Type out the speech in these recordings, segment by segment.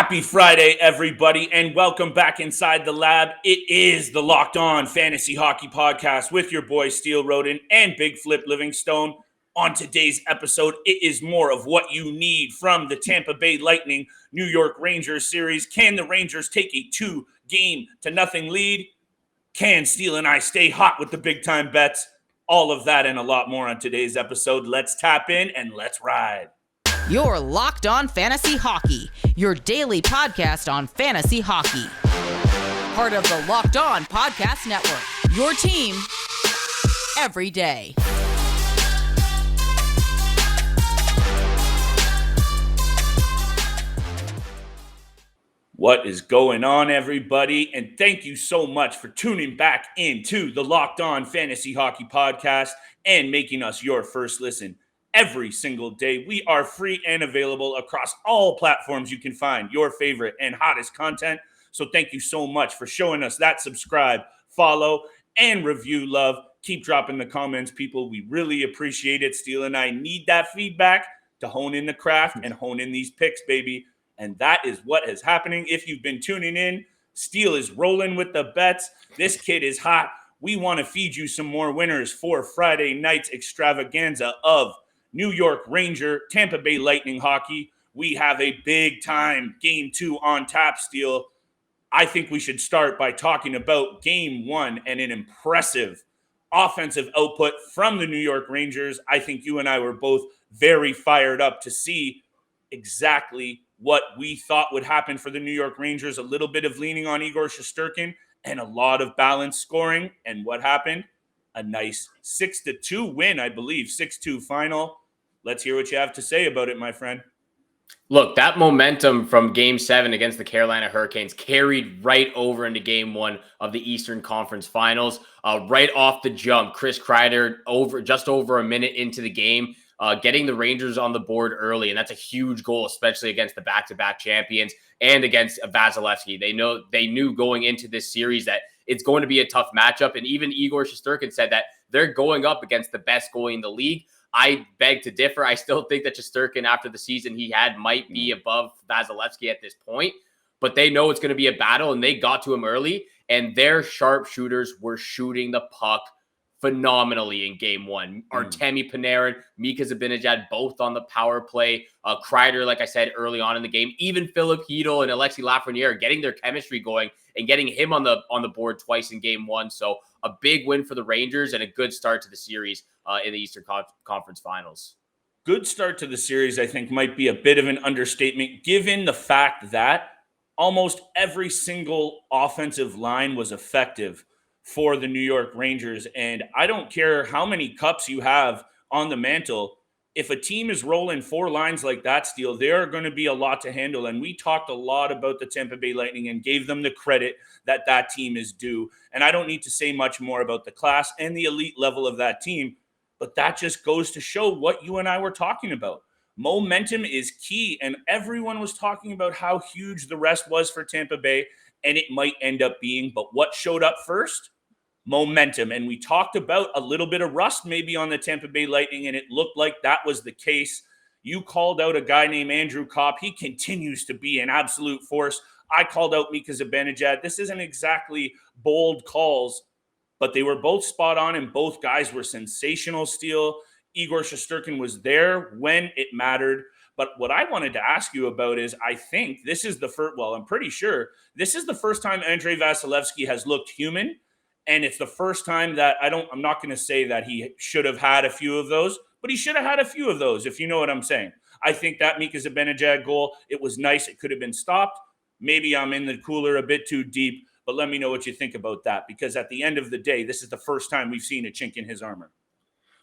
Happy Friday, everybody, and welcome back inside the lab. It is the Locked On Fantasy Hockey Podcast with your boys Steel Roden and Big Flip Livingstone. On today's episode, it is more of what you need from the Tampa Bay Lightning New York Rangers series. Can the Rangers take a 2-0 lead? Can Steel and I stay hot with the big time bets? All of that and a lot more on today's episode. Let's tap in and let's ride. You're Locked On Fantasy Hockey, your daily podcast on fantasy hockey. Part of the Locked On Podcast Network, your team every day. What is going on, everybody? And thank you so much for tuning back into the Locked On Fantasy Hockey Podcast and making us your first listen. Every single day, we are free and available across all platforms you can find your favorite and hottest content. So thank you so much for showing us that subscribe, follow, and review love. Keep dropping the comments, people. We really appreciate it. Steel and I need that feedback to hone in the craft and hone in these picks, baby. And that is what is happening. If you've been tuning in, Steel is rolling with the bets. This kid is hot. We want to feed you some more winners for Friday night's extravaganza of New York Ranger, Tampa Bay Lightning hockey. We have a big time Game 2 on tap, Steel. I think we should start by talking about Game 1 and an impressive offensive output from the New York Rangers. I think you and I were both very fired up to see exactly what we thought would happen for the New York Rangers. A little bit of leaning on Igor Shesterkin and a lot of balanced scoring. And what happened? A nice 6-2 win, I believe. 6-2 final. Let's hear what you have to say about it, my friend. Look, that momentum from Game 7 against the Carolina Hurricanes carried right over into Game 1 of the Eastern Conference Finals. Right off the jump, Chris Kreider just over a minute into the game, getting the Rangers on the board early, and that's a huge goal, especially against the back-to-back champions and against Vasilevskiy. They knew going into this series that it's going to be a tough matchup, and even Igor Shesterkin said that they're going up against the best goalie in the league. I beg to differ. I still think that Shesterkin, after the season he had, might be above Vasilevskiy at this point, but they know it's going to be a battle, and they got to him early, and their sharpshooters were shooting the puck phenomenally in Game 1. Artemi Panarin, Mika Zibanejad, both on the power play. Kreider, like I said, early on in the game. Even Philip Hedl and Alexis Lafreniere getting their chemistry going and getting him on the board twice in Game 1. So a big win for the Rangers and a good start to the series in the Eastern Conference Finals. Good start to the series, I think, might be a bit of an understatement, given the fact that almost every single offensive line was effective for the New York Rangers. And I don't care how many cups you have on the mantle. If a team is rolling four lines like that, Steel, there are going to be a lot to handle. And we talked a lot about the Tampa Bay Lightning and gave them the credit that that team is due. And I don't need to say much more about the class and the elite level of that team, but that just goes to show what you and I were talking about. Momentum is key. And everyone was talking about how huge the rest was for Tampa Bay, and it might end up being. But what showed up first? Momentum. And we talked about a little bit of rust maybe on the Tampa Bay Lightning, and it looked like that was the case. You called out a guy named Andrew Kopp. He continues to be an absolute force. I called out Mika Zibanejad. This isn't exactly bold calls, but they were both spot on, and both guys were sensational. Steel. Igor Shesterkin was there when it mattered. But what I wanted to ask you about is, I think this is the first, I'm pretty sure this is the first time Andrei Vasilevskiy has looked human. And it's the first time that I'm not going to say that he should have had a few of those, but he should have had a few of those, if you know what I'm saying. I think that Mika Zibanejad goal, it was nice. It could have been stopped. Maybe I'm in the cooler a bit too deep, but let me know what you think about that. Because at the end of the day, this is the first time we've seen a chink in his armor.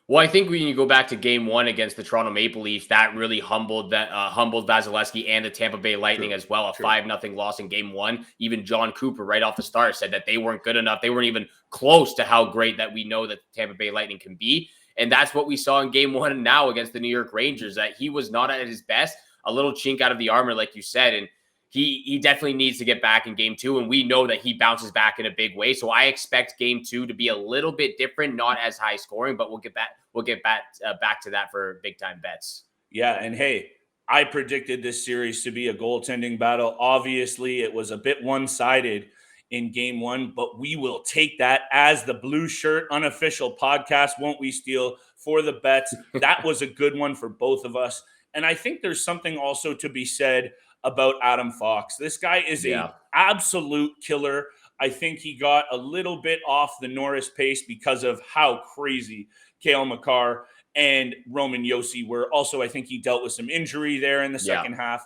Well, I think when you go back to Game 1 against the Toronto Maple Leafs, that really humbled Vasilevskiy and the Tampa Bay Lightning as well. A 5-0 loss in Game 1. Even John Cooper, right off the start, said that they weren't good enough. They weren't even close to how great that we know that the Tampa Bay Lightning can be. And that's what we saw in Game 1 now against the New York Rangers, that he was not at his best. A little chink out of the armor, like you said. And he definitely needs to get back in Game 2, and we know that he bounces back in a big way. So I expect Game 2 to be a little bit different, not as high scoring, but we'll get back to that for big time bets. Yeah, and hey, I predicted this series to be a goaltending battle. Obviously, it was a bit one-sided in game one, but we will take that as the Blue Shirt unofficial podcast, won't we, Steele, for the bets. That was a good one for both of us. And I think there's something also to be said about Adam Fox. This guy is a absolute killer. I think he got a little bit off the Norris pace because of how crazy Cale Makar and Roman Josi were. Also, I think he dealt with some injury there in the second half.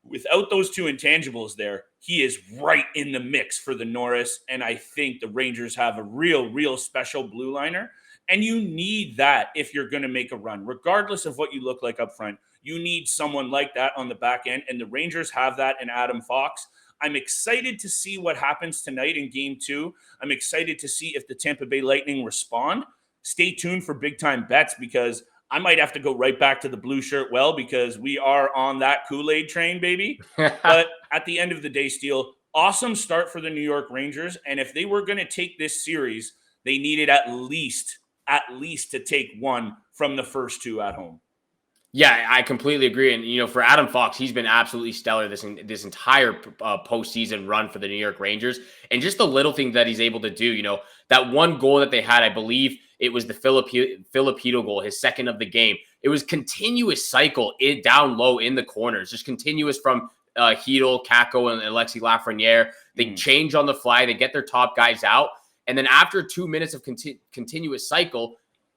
Without those two intangibles there, he is right in the mix for the Norris. And I think the Rangers have a real special blue liner. And you need that if you're going to make a run, regardless of what you look like up front. You need someone like that on the back end. And the Rangers have that in Adam Fox. I'm excited to see what happens tonight in game two. I'm excited to see if the Tampa Bay Lightning respond. Stay tuned for big time bets, because I might have to go right back to the blue shirt because we are on that Kool-Aid train, baby. But at the end of the day, Steele, awesome start for the New York Rangers. And if they were going to take this series, they needed at least to take one from the first two at home. Yeah, I completely agree. And, for Adam Fox, he's been absolutely stellar this entire postseason run for the New York Rangers. And just the little thing that he's able to do, that one goal that they had, I believe it was the Filipino goal, his second of the game. It was continuous cycle down low in the corners, just continuous from Hedl, Kakko, and Alexis Lafreniere. They change on the fly. They get their top guys out. And then after 2 minutes of continuous cycle,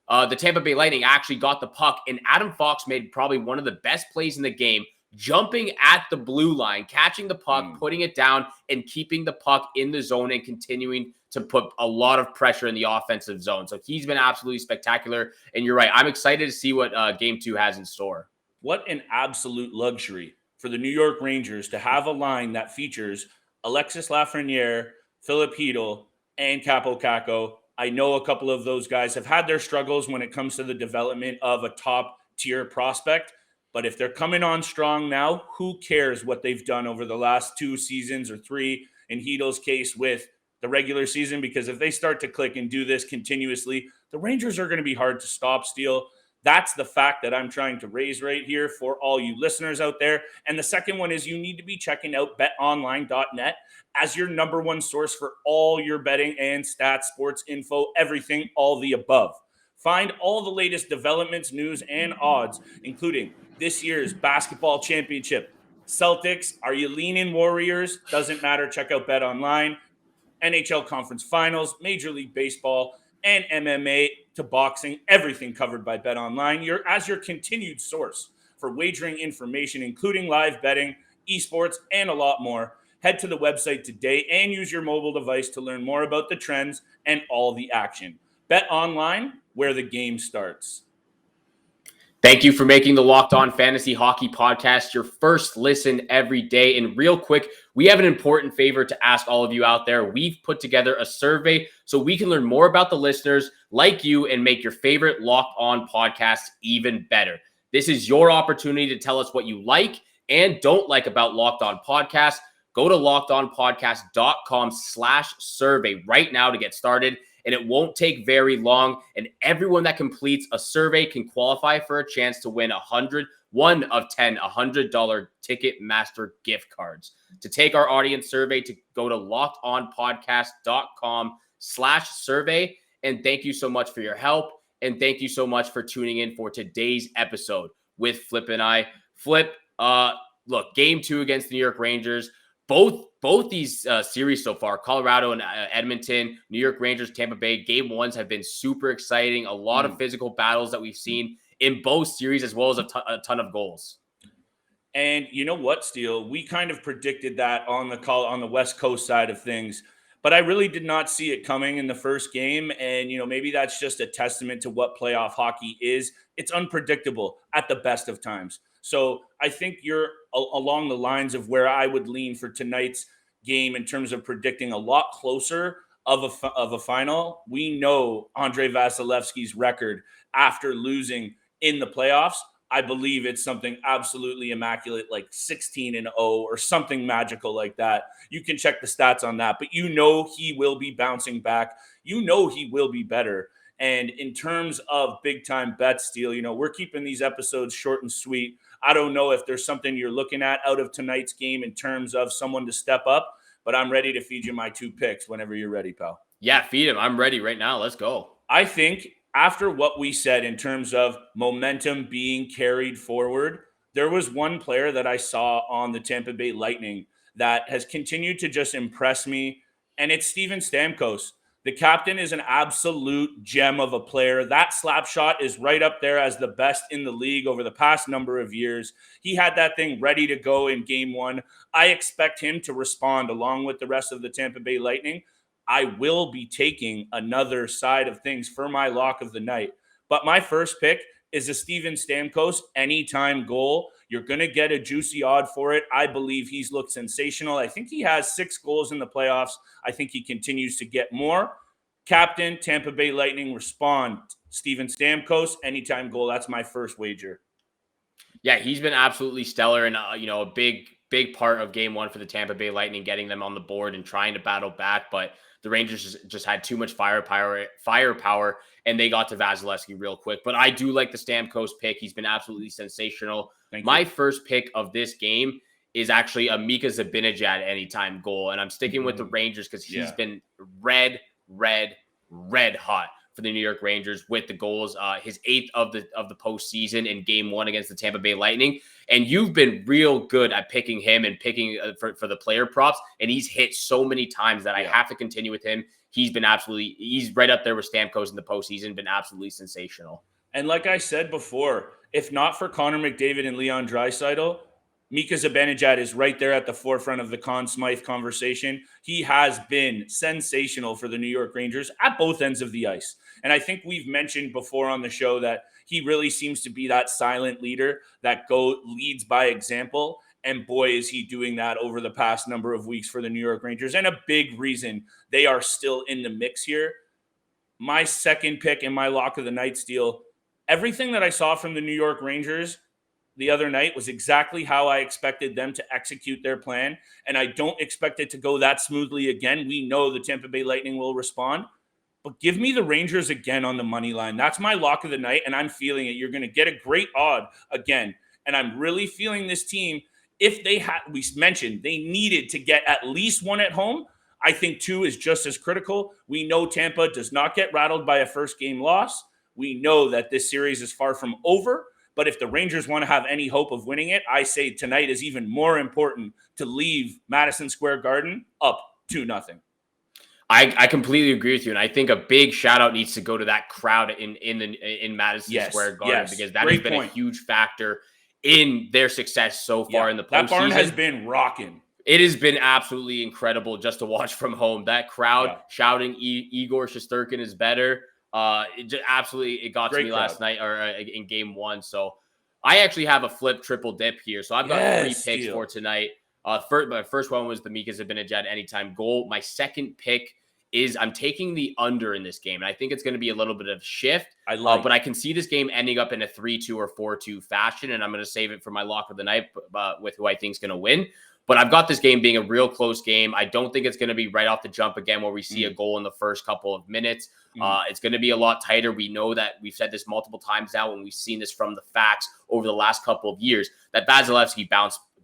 the Tampa Bay Lightning actually got the puck, and Adam Fox made probably one of the best plays in the game, jumping at the blue line, catching the puck, putting it down, and keeping the puck in the zone and continuing to put a lot of pressure in the offensive zone. So he's been absolutely spectacular, and you're right. I'm excited to see what Game 2 has in store. What an absolute luxury for the New York Rangers to have a line that features Alexis Lafreniere, Filip Hedl, and Kaapo Kakko. I know a couple of those guys have had their struggles when it comes to the development of a top-tier prospect. But if they're coming on strong now, who cares what they've done over the last 2 seasons or 3 in Hedl's case with the regular season? Because if they start to click and do this continuously, the Rangers are going to be hard to stop, Steele. That's the fact that I'm trying to raise right here for all you listeners out there. And the second one is you need to be checking out betonline.net as your number one source for all your betting and stats, sports info, everything, all the above. Find all the latest developments, news, and odds, including this year's basketball championship. Celtics, are you leaning Warriors? Doesn't matter. Check out BetOnline. NHL Conference Finals, Major League Baseball, and MMA to boxing, everything covered by BetOnline. As your continued source for wagering information, including live betting, esports, and a lot more. Head to the website today and use your mobile device to learn more about the trends and all the action. BetOnline, where the game starts. Thank you for making the Locked On Fantasy Hockey Podcast your first listen every day. And real quick, we have an important favor to ask all of you out there. We've put together a survey so we can learn more about the listeners like you and make your favorite Locked On podcast even better. This is your opportunity to tell us what you like and don't like about Locked On Podcast. Go to lockedonpodcast.com/survey right now to get started. And it won't take very long. And everyone that completes a survey can qualify for a chance to win one of 10 $100 Ticketmaster gift cards. To take our audience survey, to go to lockedonpodcast.com/survey. And thank you so much for your help. And thank you so much for tuning in for today's episode with Flip and I. Flip, look, Game 2 against the New York Rangers. Both these series so far, Colorado and Edmonton, New York Rangers, Tampa Bay, Game 1s have been super exciting. A lot of physical battles that we've seen in both series, as well as a ton of goals. And you know what, Steele? We kind of predicted that on the West Coast side of things, but I really did not see it coming in the first game. And, maybe that's just a testament to what playoff hockey is. It's unpredictable at the best of times. So I think you're along the lines of where I would lean for tonight's game in terms of predicting a lot closer of a final. We know Andrei Vasilevskiy's record after losing in the playoffs. I believe it's something absolutely immaculate, like 16-0 or something magical like that. You can check the stats on that, but he will be bouncing back. He will be better. And in terms of big-time bets, Steele, we're keeping these episodes short and sweet. I don't know if there's something you're looking at out of tonight's game in terms of someone to step up, but I'm ready to feed you my 2 picks whenever you're ready, pal. Yeah, feed him. I'm ready right now. Let's go. I think after what we said in terms of momentum being carried forward, there was one player that I saw on the Tampa Bay Lightning that has continued to just impress me, and it's Steven Stamkos. The captain is an absolute gem of a player. That slap shot is right up there as the best in the league over the past number of years. He had that thing ready to go in game 1. I expect him to respond along with the rest of the Tampa Bay Lightning. I will be taking another side of things for my lock of the night. But my first pick is a Steven Stamkos anytime goal. You're going to get a juicy odd for it. I believe he's looked sensational. I think he has 6 goals in the playoffs. I think he continues to get more. Captain, Tampa Bay Lightning, respond. Steven Stamkos, anytime goal. That's my first wager. Yeah, he's been absolutely stellar and, a big part of game 1 for the Tampa Bay Lightning, getting them on the board and trying to battle back. But the Rangers just had too much firepower, and they got to Vasilevskiy real quick. But I do like the Stamkos pick. He's been absolutely sensational. My first pick of this game is actually a Mika Zibanejad anytime goal. And I'm sticking with the Rangers because he's been red hot for the New York Rangers with the goals. His 8th of the postseason in game 1 against the Tampa Bay Lightning. And you've been real good at picking him and picking for the player props. And he's hit so many times that I have to continue with him. He's right up there with Stamkos in the postseason, been absolutely sensational. And like I said before, if not for Connor McDavid and Leon Draisaitl, Mika Zibanejad is right there at the forefront of the Conn Smythe conversation. He has been sensational for the New York Rangers at both ends of the ice. And I think we've mentioned before on the show that he really seems to be that silent leader that leads by example. And boy, is he doing that over the past number of weeks for the New York Rangers. And a big reason they are still in the mix here. My second pick and my lock of the night steal, everything that I saw from the New York Rangers the other night was exactly how I expected them to execute their plan. And I don't expect it to go that smoothly again. We know the Tampa Bay Lightning will respond. But give me the Rangers again on the money line. That's my lock of the night, and I'm feeling it. You're going to get a great odd again. And I'm really feeling this team, if they had, we mentioned, they needed to get at least 1 at home. I think 2 is just as critical. We know Tampa does not get rattled by a first game loss. We know that this series is far from over. But if the Rangers want to have any hope of winning it, I say tonight is even more important to leave Madison Square Garden up 2-0. I completely agree with you, and I think a big shout out needs to go to that crowd in Madison Square Garden because that has been a huge factor in their success so far in the postseason. That barn has been rocking. It has been absolutely incredible just to watch from home. That crowd shouting Igor Shesterkin is better. It got to me last night or in game 1. So I actually have a flip triple dip here. So I've got 3 picks for tonight. My first one was the Mika Zibanejad anytime goal. My second pick is I'm taking the under in this game. And I think it's going to be a little bit of a shift. But I can see this game ending up in a 3-2 or 4-2 fashion. And I'm going to save it for my lock of the night with who I think is going to win. But I've got this game being a real close game. I don't think it's going to be right off the jump again where we see a goal in the first couple of minutes. It's going to be a lot tighter. We know that. We've said this multiple times now, and we've seen this from the facts over the last couple of years, that Vasilevskiy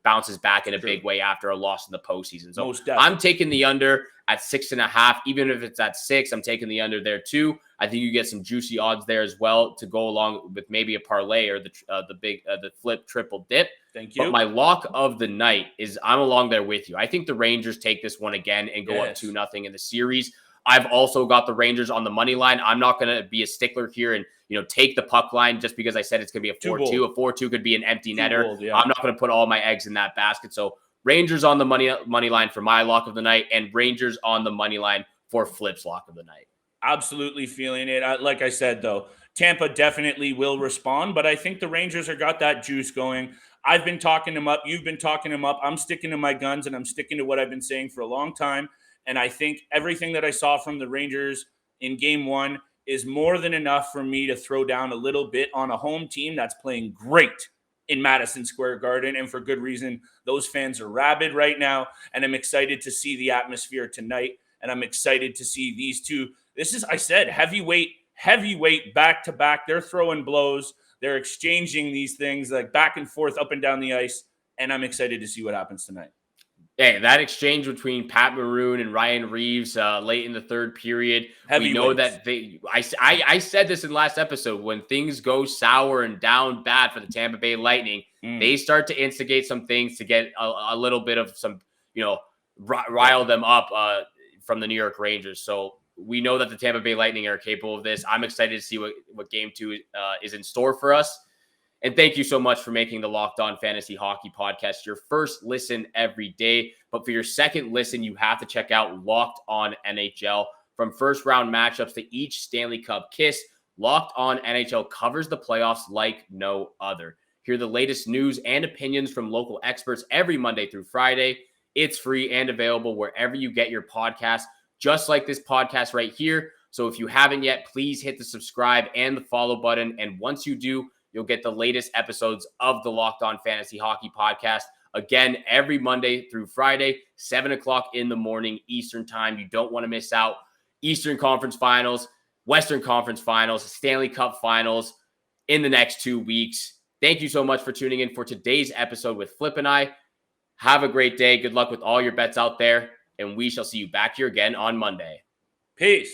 bounces back in a big way after a loss in the postseason. So I'm taking the under at 6.5. Even if it's at 6, I'm taking the under there too. I think you get some juicy odds there as well to go along with maybe a parlay or the flip triple dip. Thank you. But my lock of the night is I'm along there with you. I think the Rangers take this one again and go up 2-0 in the series. I've also got the Rangers on the money line. I'm not going to be a stickler here and take the puck line just because I said it's going to be a 4-2. A 4-2 could be an empty netter. I'm not going to put all my eggs in that basket. So Rangers on the money line for my lock of the night, and Rangers on the money line for Flip's lock of the night. Absolutely feeling it. Like I said, though, Tampa definitely will respond, but I think the Rangers have got that juice going. I've been talking them up. You've been talking them up. I'm sticking to my guns, and I'm sticking to what I've been saying for a long time. And I think everything that I saw from the Rangers in game 1 is more than enough for me to throw down a little bit on a home team that's playing great in Madison Square Garden. And for good reason. Those fans are rabid right now. And I'm excited to see the atmosphere tonight. And I'm excited to see these two. This is, I said, heavyweight back to back. They're throwing blows. They're exchanging these things like back and forth, up and down the ice, and I'm excited to see what happens tonight. Hey, that exchange between Pat Maroon and Ryan Reeves late in the third period, we know that I said this in last episode, when things go sour and down bad for the Tampa Bay Lightning, they start to instigate some things to get a little bit of some, rile them up from the New York Rangers. So we know that the Tampa Bay Lightning are capable of this. I'm excited to see what game 2 is in store for us. And thank you so much for making the Locked On Fantasy Hockey Podcast your first listen every day. But for your second listen, you have to check out Locked On NHL. From first round matchups to each Stanley Cup kiss, Locked On NHL covers the playoffs like no other. Hear the latest news and opinions from local experts every Monday through Friday. It's free and available wherever you get your podcasts, just like this podcast right here. So if you haven't yet, please hit the subscribe and the follow button. And once you do, you'll get the latest episodes of the Locked On Fantasy Hockey Podcast. Again, every Monday through Friday, 7 o'clock in the morning, Eastern time. You don't want to miss out. Eastern Conference Finals, Western Conference Finals, Stanley Cup Finals in the next 2 weeks. Thank you so much for tuning in for today's episode with Flip and I. Have a great day. Good luck with all your bets out there. And we shall see you back here again on Monday. Peace.